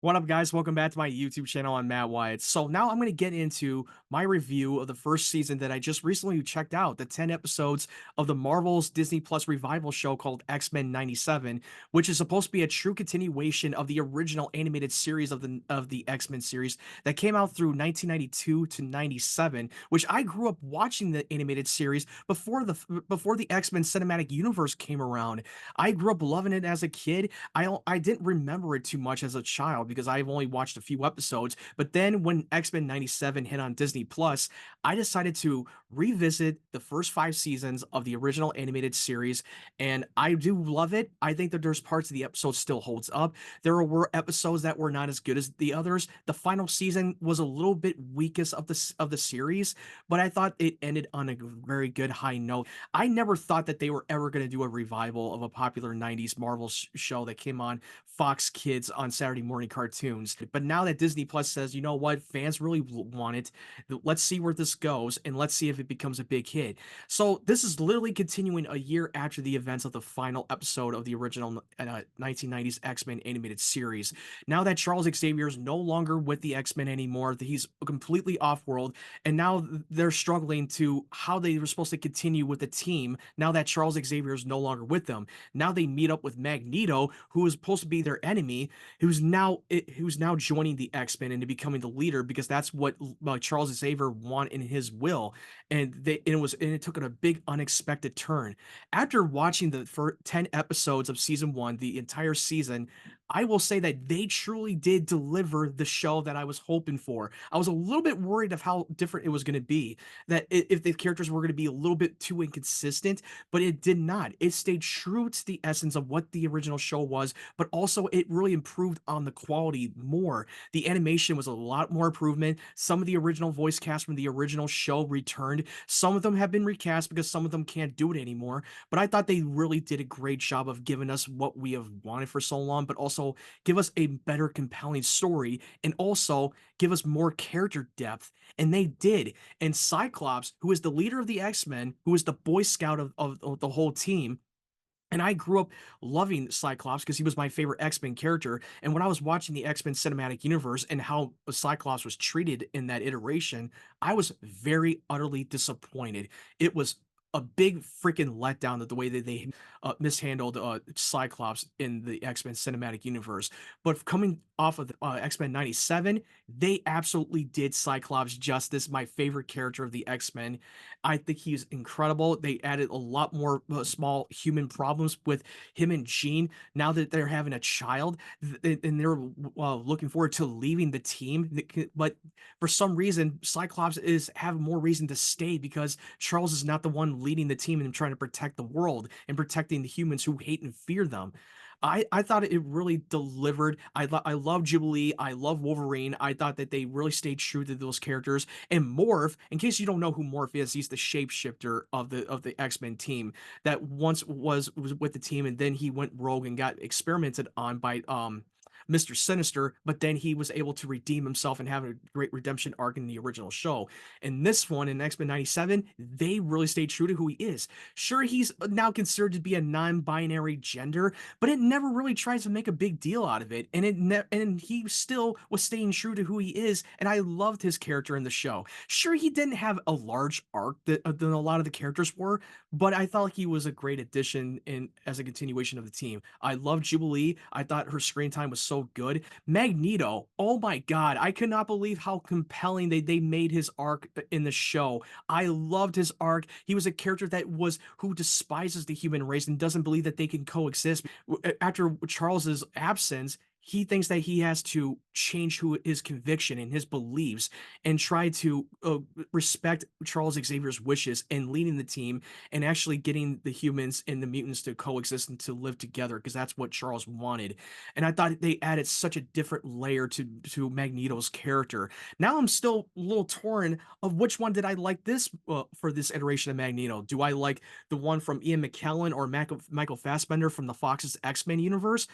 What up, guys? Welcome back to my YouTube channel. I'm Matt Wyatt. So now I'm going to get into my review of the first season that I just recently checked out, the 10 episodes of the Marvel's Disney Plus revival show called X-Men 97, which is supposed to be a true continuation of the original animated series of the X-Men series that came out through 1992 to 97, which I grew up watching the animated series before the X-Men cinematic universe came around. I grew up loving it as a kid. I didn't remember it too much as a child because I've only watched a few episodes. But then when X-Men 97 hit on Disney Plus, I decided to revisit the first 5 seasons of the original animated series, and I do love it. I think that there's parts of the episode still holds up. There were episodes that were not as good as the others. The final season was a little bit weakest of the series, but I thought it ended on a very good high note. I never thought that they were ever going to do a revival of a popular 90s Marvel show that came on Fox Kids on Saturday morning cartoons. But now that Disney Plus says, you know what, fans really want it, let's see where this goes and let's see if it becomes a big hit. So this is literally continuing a year after the events of the final episode of the original 1990s X-Men animated series. Now that Charles Xavier is no longer with the X-Men anymore, he's completely off-world, and now they're struggling to how they were supposed to continue with the team now that Charles Xavier is no longer with them. Now they meet up with Magneto, who is supposed to be their enemy, who's now joining the X-Men and becoming the leader because that's what Charles Xavier wanted in his will, and it took a big unexpected turn. After watching the first 10 episodes of season 1, the entire season, I will say that they truly did deliver the show that I was hoping for. I was a little bit worried of how different it was going to be, that if the characters were going to be a little bit too inconsistent, but it did not. It stayed true to the essence of what the original show was, but also it really improved on the quality more. The animation was a lot more improvement. Some of the original voice cast from the original show returned. Some of them have been recast because some of them can't do it anymore, but I thought they really did a great job of giving us what we have wanted for so long, but also give us a better, compelling story and also give us more character depth. And they did. And Cyclops, who is the leader of the X-Men, who is the Boy Scout of the whole team, and I grew up loving Cyclops because he was my favorite X-Men character. And when I was watching the X-Men cinematic universe and how Cyclops was treated in that iteration, I was very utterly disappointed. It was a big freaking letdown that the way that they mishandled Cyclops in the X-Men cinematic universe. But coming off of the, X-Men 97, they absolutely did Cyclops justice, my favorite character of the X-Men. I think he's incredible. They added a lot more small human problems with him and Jean now that they're having a child, and they're looking forward to leaving the team. But for some reason, Cyclops is having more reason to stay because Charles is not the one leading the team and trying to protect the world and protecting the humans who hate and fear them. I thought it really delivered. I love Jubilee. I love Wolverine. I thought that they really stayed true to those characters. And Morph, in case you don't know who Morph is, he's the shapeshifter of the X-Men team that once was with the team, and then he went rogue and got experimented on by Mr. Sinister, but then he was able to redeem himself and have a great redemption arc in the original show. In this one, in X-Men 97, they really stayed true to who he is. Sure, he's now considered to be a non-binary gender, but it never really tries to make a big deal out of it, and and he still was staying true to who he is, and I loved his character in the show. Sure, he didn't have a large arc than a lot of the characters were, but I thought he was a great addition in as a continuation of the team. I love Jubilee. I thought her screen time was so good. Magneto, oh my god, I could not believe how compelling they made his arc in the show. I loved his arc. He was a character that was who despises the human race and doesn't believe that they can coexist. After Charles's absence, he thinks that he has to change who his conviction and his beliefs and try to respect Charles Xavier's wishes and leading the team and actually getting the humans and the mutants to coexist and to live together because that's what Charles wanted. And I thought they added such a different layer to Magneto's character. Now I'm still a little torn of which one did I like this for this iteration of Magneto. Do I like the one from Ian McKellen or Michael Fassbender from the Fox's X-Men universe?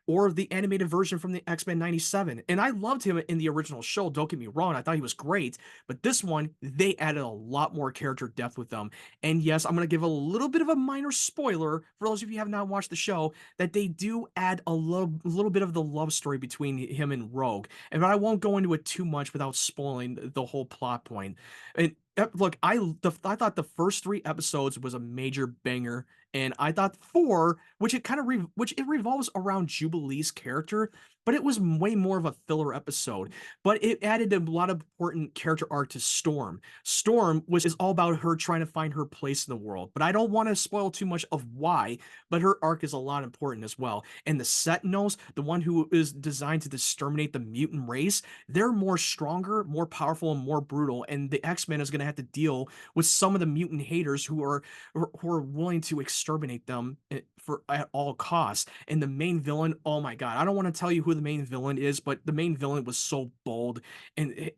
or the animated version from the X-Men 97. And I loved him in the original show, don't get me wrong, I thought he was great, but this one, they added a lot more character depth with them. And yes, I'm gonna give a little bit of a minor spoiler for those of you who have not watched the show, that they do add a little bit of the love story between him and Rogue. And but I won't go into it too much without spoiling the whole plot point. And look, I thought the first 3 episodes was a major banger, and I thought 4, which it kind of which it revolves around Jubilee's character, but it was way more of a filler episode. But it added a lot of important character arc to Storm. Storm was is all about her trying to find her place in the world, but I don't want to spoil too much of why. But her arc is a lot important as well. And the Sentinels, the one who is designed to exterminate the mutant race, they're more stronger, more powerful, and more brutal. And the X-Men is going to have to deal with some of the mutant haters who are willing to exterminate them for at all costs. And the main villain, oh my god, I don't want to tell you who the main villain is, but the main villain was so bold and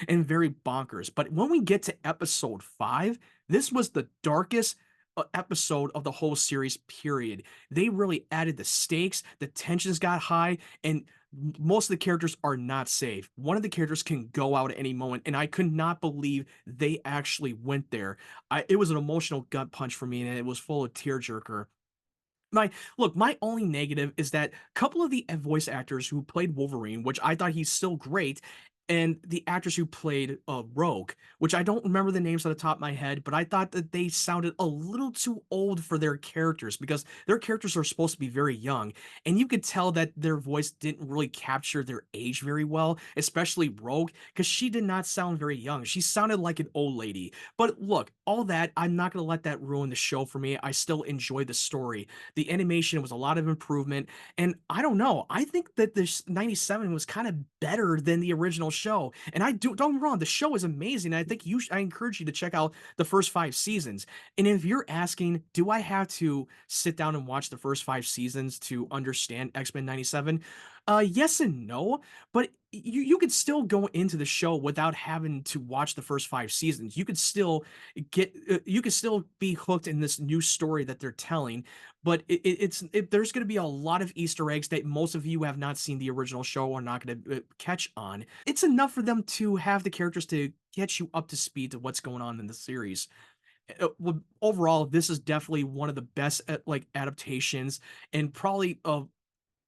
and very bonkers. But when we get to episode 5, this was the darkest episode of the whole series period. They really added the stakes, the tensions got high, and most of the characters are not safe. One of the characters can go out at any moment, and I could not believe they actually went there. It was an emotional gut punch for me, and it was full of tearjerker. My only negative is that a couple of the voice actors who played Wolverine, which I thought he's still great, and the actress who played Rogue, which I don't remember the names on the top of my head, but I thought that they sounded a little too old for their characters because their characters are supposed to be very young, and you could tell that their voice didn't really capture their age very well, especially Rogue, because she did not sound very young. She sounded like an old lady. But look, all that, I'm not going to let that ruin the show for me. I still enjoyed the story. The animation was a lot of improvement, and I don't know. I think that this 97 was kind of better than the original show. And don't get me wrong, the show is amazing. I think I encourage you to check out the first 5 seasons. And if you're asking, do I have to sit down and watch the first 5 seasons to understand X-Men 97? Yes and no, but you could still go into the show without having to watch the first 5 seasons. You could still you could still be hooked in this new story that they're telling, but there's going to be a lot of Easter eggs that most of you have not seen the original show are not going to catch on. It's enough for them to have the characters to get you up to speed to what's going on in the series. Overall, this is definitely one of the best like adaptations and probably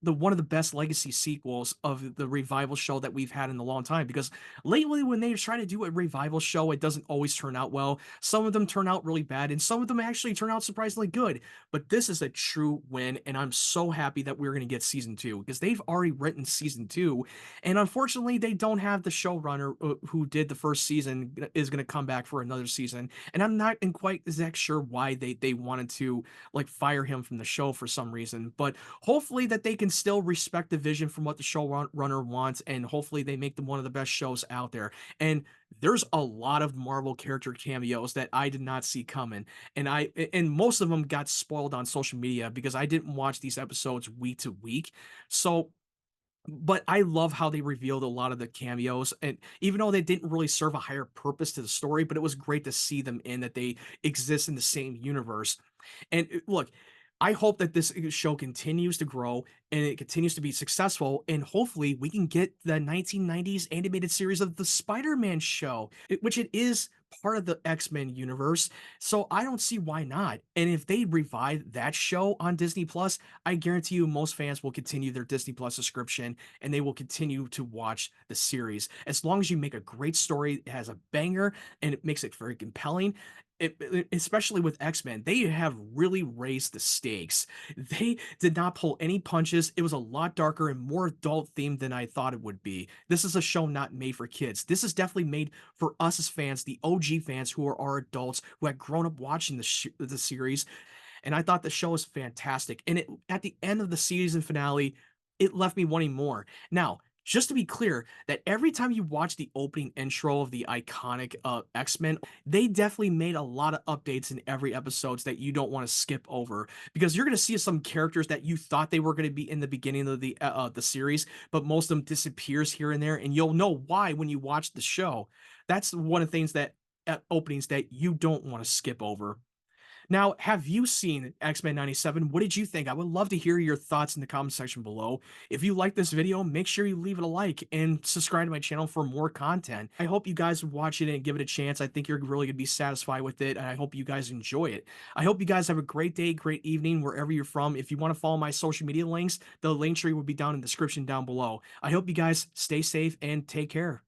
the one of the best legacy sequels of the revival show that we've had in a long time, because lately when they try to do a revival show, it doesn't always turn out well. Some of them turn out really bad, and some of them actually turn out surprisingly good. But this is a true win, and I'm so happy that we're going to get season 2, because they've already written season 2, and unfortunately they don't have the showrunner who did the first season is going to come back for another season. And I'm not in quite exact sure why they wanted to like fire him from the show for some reason, but hopefully that they can still respect the vision from what the showrunner wants, and hopefully they make them one of the best shows out there. And there's a lot of Marvel character cameos that I did not see coming, and most of them got spoiled on social media because I didn't watch these episodes week to week. So but I love how they revealed a lot of the cameos, and even though they didn't really serve a higher purpose to the story, but it was great to see them in that they exist in the same universe. And look, I hope that this show continues to grow and it continues to be successful. And hopefully, we can get the 1990s animated series of the Spider Man show, which it is part of the X Men universe. So I don't see why not. And if they revive that show on Disney Plus, I guarantee you most fans will continue their Disney Plus subscription and they will continue to watch the series. As long as you make a great story, it has a banger, and it makes it very compelling, especially with X-Men, they have really raised the stakes. They did not pull any punches. It was a lot darker and more adult themed than I thought it would be. This is a show not made for kids. This is definitely made for us as fans, the OG fans who are our adults who had grown up watching the series. And I thought the show was fantastic. And at the end of the season finale, it left me wanting more. Now, just to be clear, that every time you watch the opening intro of the iconic X-Men, they definitely made a lot of updates in every episodes that you don't want to skip over, because you're going to see some characters that you thought they were going to be in the beginning of the series, but most of them disappears here and there, and you'll know why when you watch the show. That's one of the things that openings that you don't want to skip over. Now, have you seen X-Men 97? What did you think? I would love to hear your thoughts in the comment section below. If you like this video, make sure you leave it a like and subscribe to my channel for more content. I hope you guys watch it and give it a chance. I think you're really going to be satisfied with it, and I hope you guys enjoy it. I hope you guys have a great day, great evening, wherever you're from. If you want to follow my social media links, the link tree will be down in the description down below. I hope you guys stay safe and take care.